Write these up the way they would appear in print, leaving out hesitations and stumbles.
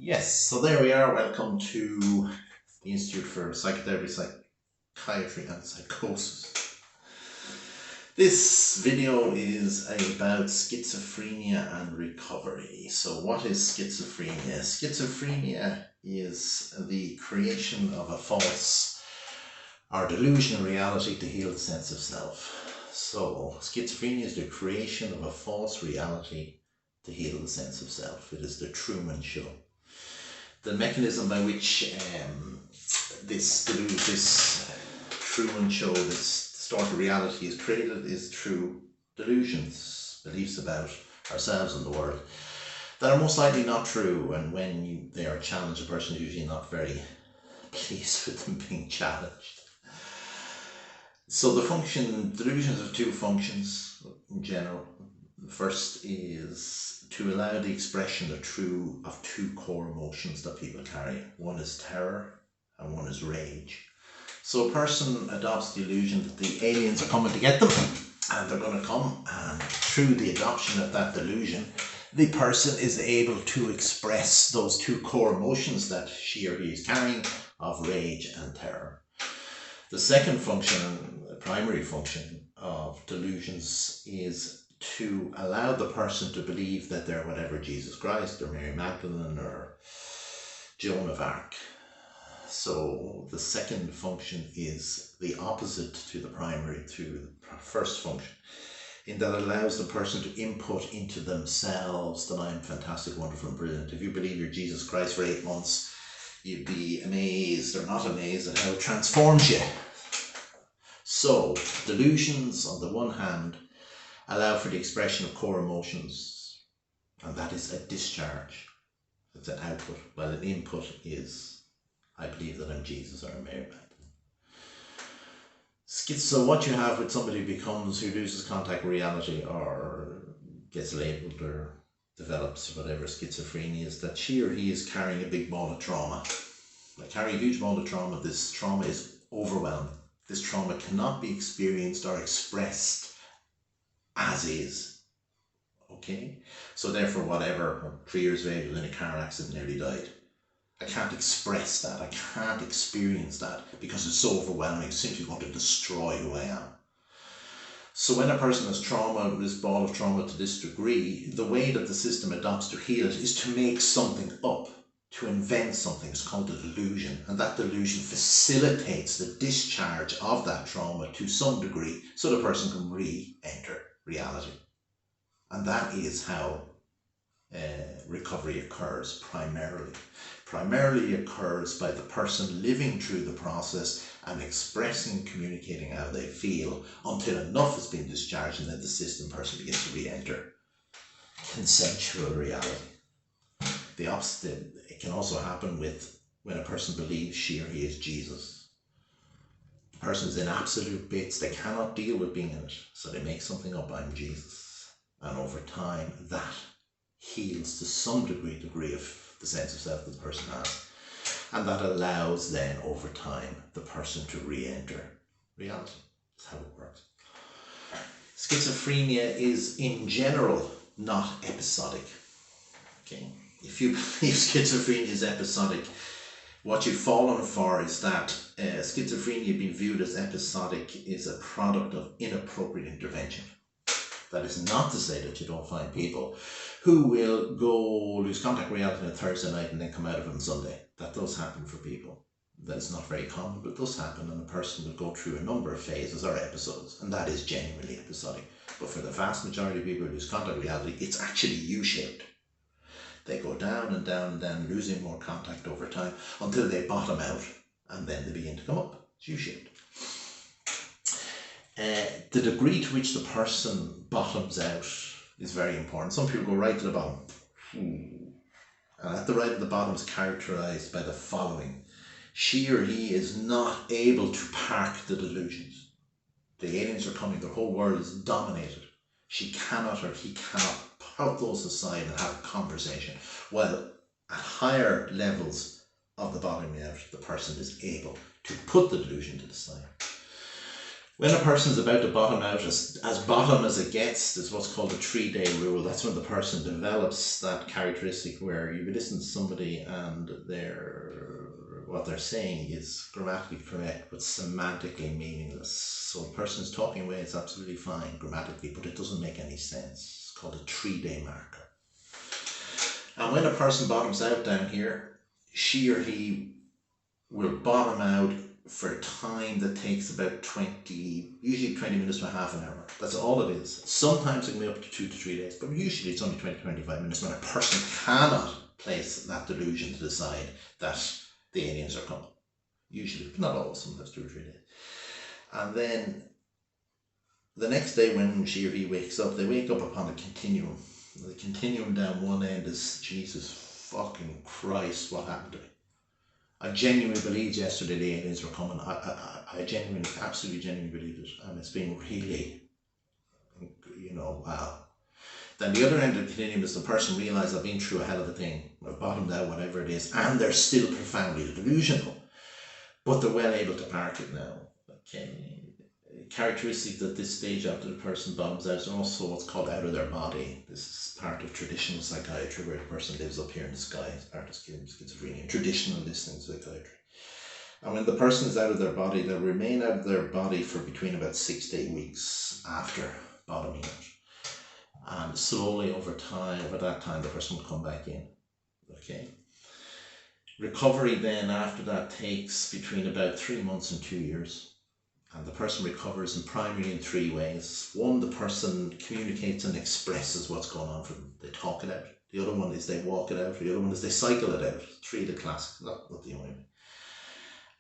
Yes, so there we are. Welcome to the Institute for Psychotherapy, Psychiatry and Psychosis. This video is about schizophrenia and recovery. So what is schizophrenia? Schizophrenia is the creation of a false or delusional reality to heal the sense of self. So schizophrenia is the creation of a false reality to heal the sense of self. It is the Truman Show. The mechanism by which this Truman Show, this distorted reality is created is through delusions, beliefs about ourselves and the world that are most likely not true, and when they are challenged, a person is usually not very pleased with them being challenged. So delusions have two functions in general. The first is to allow the expression of two core emotions that people carry. One is terror and one is rage. So a person adopts the illusion that the aliens are coming to get them, and they're going to come, and through the adoption of that delusion, the person is able to express those two core emotions that she or he is carrying of rage and terror. The second function, the primary function of delusions, is to allow the person to believe that they're whatever Jesus Christ or Mary Magdalene or Joan of Arc. So the second function is the opposite to the primary, to the first function, in that it allows the person to input into themselves that I'm fantastic, wonderful and brilliant. If you believe you're Jesus Christ for 8 months, you'd be amazed or not amazed at how it transforms you. So delusions on the one hand allow for the expression of core emotions, and that is a discharge. It's an output, while an input is, I believe that I'm Jesus or I'm Mary Magdalene. So what you have with somebody who loses contact with reality or gets labelled or develops whatever schizophrenia is, that she or he is carrying a big ball of trauma. They carry a huge ball of trauma. This trauma is overwhelming. This trauma cannot be experienced or expressed as is. Okay? So therefore, whatever, 3 years of age, was in a car accident, nearly died. I can't express that. I can't experience that because it's so overwhelming. It's simply going to destroy who I am. So when a person has trauma, this ball of trauma to this degree, the way that the system adopts to heal it is to make something up, to invent something. It's called a delusion, and that delusion facilitates the discharge of that trauma to some degree so the person can re-enter reality. And that is how recovery occurs primarily. Primarily occurs by the person living through the process and expressing, communicating how they feel until enough has been discharged, and then the system person begins to re-enter consensual reality. The opposite, it can also happen when a person believes she or he is Jesus. The person is in absolute bits. They cannot deal with being in it, so they make something up, I'm Jesus. And over time, that heals to some degree of the sense of self that the person has. And that allows then, over time, the person to re-enter reality. That's how it works. Schizophrenia is, in general, not episodic. Okay? If you believe schizophrenia is episodic, what you've fallen for is that schizophrenia being viewed as episodic is a product of inappropriate intervention. That is not to say that you don't find people who will go lose contact with reality on a Thursday night and then come out of it on Sunday. That does happen for people. That is not very common, but it does happen, and a person will go through a number of phases or episodes, and that is genuinely episodic. But for the vast majority of people who lose contact with reality, it's actually U-shaped. They go down and down and down, losing more contact over time until they bottom out, and then they begin to come up. It's U-shaped. The degree to which the person bottoms out is very important. Some people go right to the bottom. And at the right at the bottom is characterized by the following. She or he is not able to park the delusions. The aliens are coming. Their whole world is dominated. She cannot or he cannot put those aside and have a conversation. Well, at higher levels of the bottoming out, the person is able to put the delusion to the side. When a person is about to bottom out, as bottom as it gets, is what's called a 3-day rule. That's when the person develops that characteristic where you listen to somebody and what they're saying is grammatically correct but semantically meaningless. So the person is talking away, it's absolutely fine grammatically, but it doesn't make any sense. It's called a 3-day marker. And when a person bottoms out down here, she or he will bottom out for a time that takes about usually 20 minutes to a half an hour. That's all it is. Sometimes it can be up to 2 to 3 days, but usually it's only 20-25 minutes when a person cannot place that delusion to the side that the aliens are coming. Usually, but not always, sometimes 2 or 3 days. And then the next day when she or he wakes up, they wake up upon a continuum. The continuum down one end is, Jesus fucking Christ, what happened to me? I genuinely believed yesterday the aliens were coming. I genuinely, absolutely genuinely believed it. And it's been really, wow. Then the other end of the continuum is the person realised I've been through a hell of a thing. I've bottomed out, whatever it is. And they're still profoundly delusional. But they're well able to park it now. Okay. Characteristics at this stage after the person bottoms out is also what's called out of their body. This is part of traditional psychiatry where the person lives up here in the sky. It's part of schizophrenia, traditional listening psychiatry. And when the person is out of their body, they'll remain out of their body for between about 6 to 8 weeks after bottoming out. And slowly over that time, the person will come back in. Okay. Recovery then after that takes between about 3 months and 2 years. And the person recovers primarily in 3 ways. One, the person communicates and expresses what's going on for them. They talk it out. The other one is they walk it out. The other one is they cycle it out. 3 the classic, not the only one.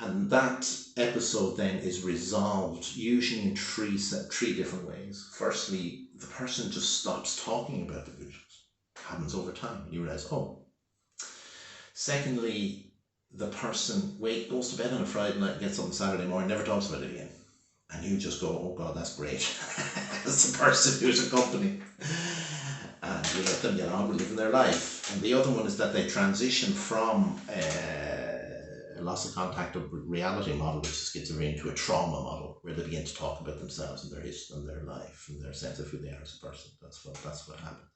And that episode then is resolved usually in three different ways. Firstly, the person just stops talking about the delusions. It happens over time. You realize, oh. Secondly, the person goes to bed on a Friday night, gets up on Saturday morning, never talks about it again. And you just go, oh God, that's great. That's the person who's a company. And you let them get on with living their life. And the other one is that they transition from a loss of contact of reality model, which is schizophrenia, to a trauma model, where they begin to talk about themselves and their history and their life and their sense of who they are as a person. That's what happens.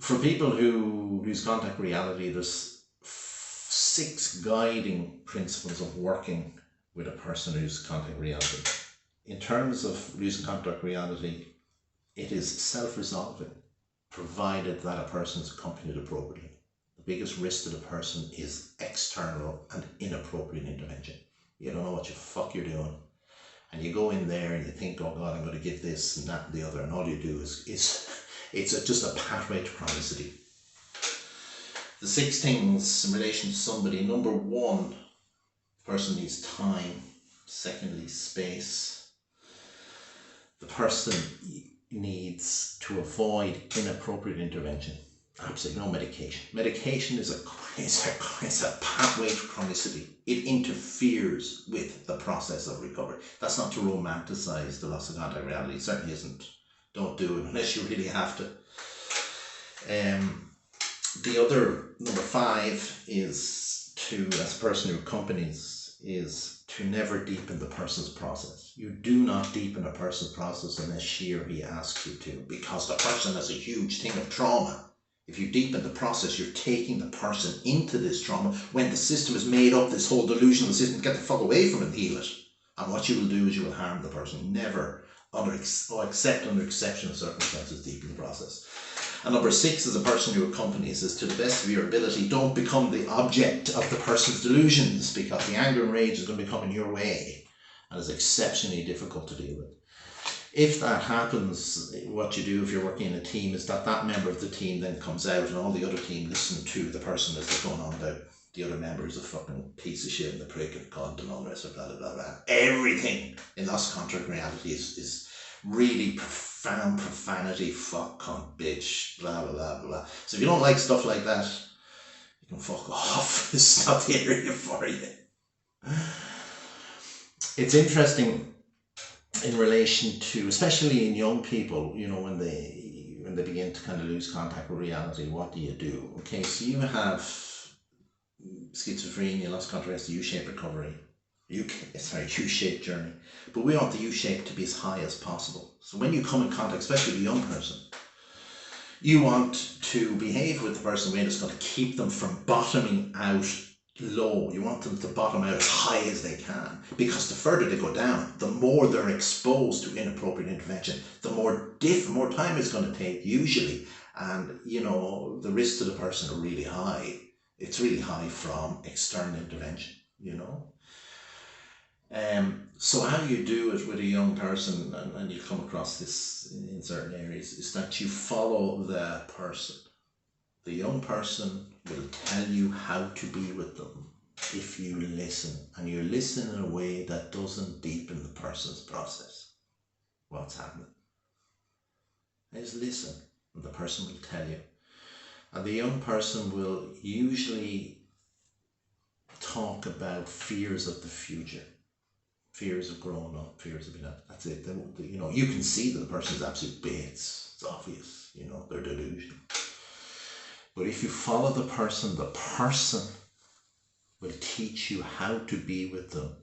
For people who lose contact with reality, there's 6 guiding principles of working with a person who's contact with reality. In terms of losing contact with reality, it is self-resolving, provided that a person is accompanied appropriately. The biggest risk to the person is external and inappropriate intervention. You don't know what the fuck you're doing, and you go in there and you think, oh God, I'm going to give this and that and the other, and all you do is just a pathway to chronicity. The 6 things in relation to somebody: number 1, the person needs time. Secondly, space. The person needs to avoid inappropriate intervention. Absolutely no medication. Medication is a pathway to chronicity. It interferes with the process of recovery. That's not to romanticize the loss of contact reality. It certainly isn't. Don't do it unless you really have to. The other, number 5, is to, as a person who accompanies, is to never deepen the person's process. You do not deepen a person's process unless she or he asks you to, because the person has a huge thing of trauma. If you deepen the process, you're taking the person into this trauma when the system is made up, this whole delusional system. Get the fuck away from it and heal it. And what you will do is you will harm the person. Never, except under exceptional circumstances, deepen the process. And number 6, as a person who accompanies, is to the best of your ability, don't become the object of the person's delusions, because the anger and rage is going to be coming your way and is exceptionally difficult to deal with. If that happens, what you do if you're working in a team is that member of the team then comes out and all the other team listen to the person as they're going on about the other member is a fucking piece of shit and the prick and cunt and all the rest of blah, blah, blah, blah. Everything in lost contact reality is really profound profanity, fuck, cunt, bitch, blah, blah, blah, blah. So if you don't like stuff like that, you can fuck off. It's not the area for you. It's interesting in relation to, especially in young people, when they begin to kind of lose contact with reality, what do you do? Okay, so you have schizophrenia, lost contact, U-shaped recovery. U-shaped journey. But we want the U-shape to be as high as possible. So when you come in contact, especially with a young person, you want to behave with the person in a way that's going to keep them from bottoming out low. You want them to bottom out as high as they can, because the further they go down, the more they're exposed to inappropriate intervention, the more time it's going to take usually, and the risks to the person are really high. It's really high from external intervention. So how you do it with a young person, and you come across this in certain areas, is that you follow the person. The young person will tell you how to be with them if you listen, and you listen in a way that doesn't deepen the person's process. What's happening? Just listen, and the person will tell you. And the young person will usually talk about fears of the future. Fears of growing up, fears of being that. That's it. You can see that the person's absolute bits. It's obvious. They're delusional. But if you follow the person will teach you how to be with them,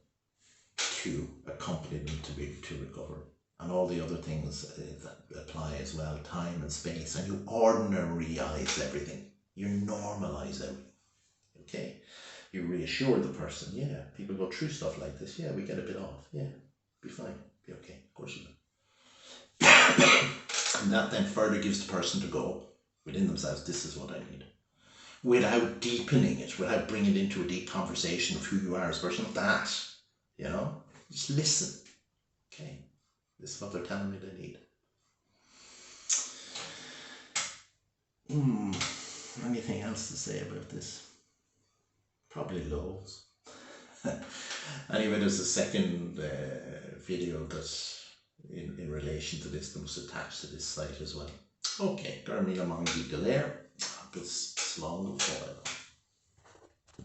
to accompany them to recover, and all the other things that apply as well. Time and space, and you ordinaryize everything. You normalize everything. Okay. You reassure the person, yeah, people go through stuff like this, yeah, we get a bit off, yeah, be fine, be okay, of course you will. And that then further gives the person to go within themselves, this is what I need, without deepening it, without bringing it into a deep conversation of who you are as a person. That, just listen. Okay, this is what they're telling me they need. Anything else to say about this? Probably loads. Anyway, there's a second video that's in relation to this that was attached to this site as well. Okay, Garmila Mangi Delaire, Slong of Foil.